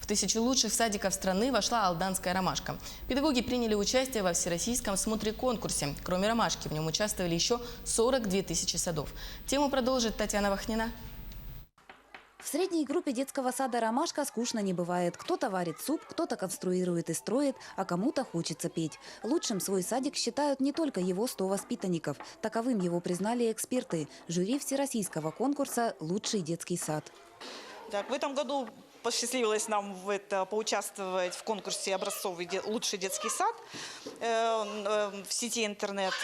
В 1000 лучших садиков страны вошла алданская ромашка. Педагоги приняли участие во всероссийском смотре-конкурсе. Кроме ромашки, в нем участвовали еще 42 тысячи садов. Тему продолжит Татьяна Вахнина. В средней группе детского сада «Ромашка» скучно не бывает. Кто-то варит суп, кто-то конструирует и строит, а кому-то хочется петь. Лучшим свой садик считают не только его 100 воспитанников. Таковым его признали эксперты. Жюри всероссийского конкурса «Лучший детский сад». Так, в этом году посчастливилось нам поучаствовать в конкурсе «Образцовый лучший детский сад» в сети интернет.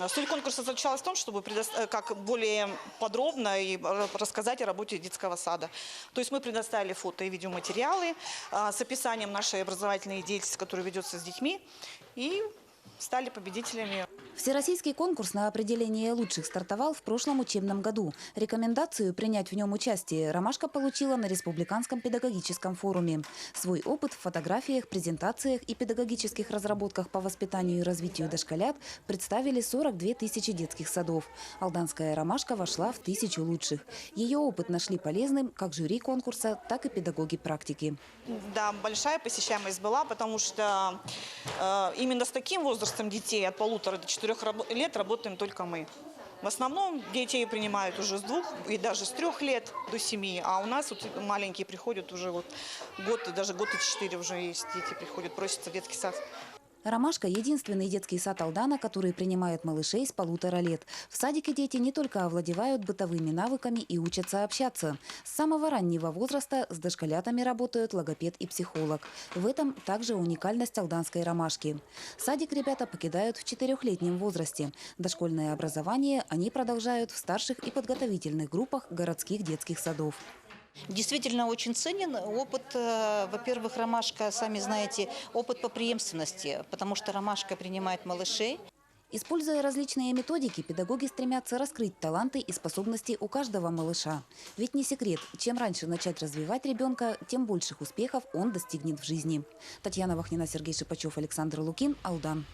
Суть конкурса заключалась в том, чтобы как более подробно и рассказать о работе детского сада. То есть мы предоставили фото и видеоматериалы с описанием нашей образовательной деятельности, которая ведется с детьми, и стали победителями. Всероссийский конкурс на определение лучших стартовал в прошлом учебном году. Рекомендацию принять в нем участие «Ромашка» получила на Республиканском педагогическом форуме. Свой опыт в фотографиях, презентациях и педагогических разработках по воспитанию и развитию дошколят представили 42 тысячи детских садов. Алданская «Ромашка» вошла в 1000 лучших. Ее опыт нашли полезным как жюри конкурса, так и педагоги практики. Да, большая посещаемость была, потому что именно с таким возрастом детей от 1,5 до 4 лет работаем только мы. В основном детей принимают уже с 2 и даже с 3 лет до 7, а у нас вот маленькие приходят уже год, даже год и 4 уже есть дети приходят, просятся в детский сад. «Ромашка» – единственный детский сад Алдана, который принимает малышей с 1,5 лет. В садике дети не только овладевают бытовыми навыками и учатся общаться. С самого раннего возраста с дошколятами работают логопед и психолог. В этом также уникальность алданской «Ромашки». Садик ребята покидают в 4-летнем возрасте. Дошкольное образование они продолжают в старших и подготовительных группах городских детских садов. Действительно очень ценен опыт, во-первых, «Ромашка», сами знаете, опыт по преемственности, потому что «Ромашка» принимает малышей. Используя различные методики, педагоги стремятся раскрыть таланты и способности у каждого малыша. Ведь не секрет, чем раньше начать развивать ребенка, тем больших успехов он достигнет в жизни. Татьяна Вахнина, Сергей Шипачев, Александр Лукин, Алдан.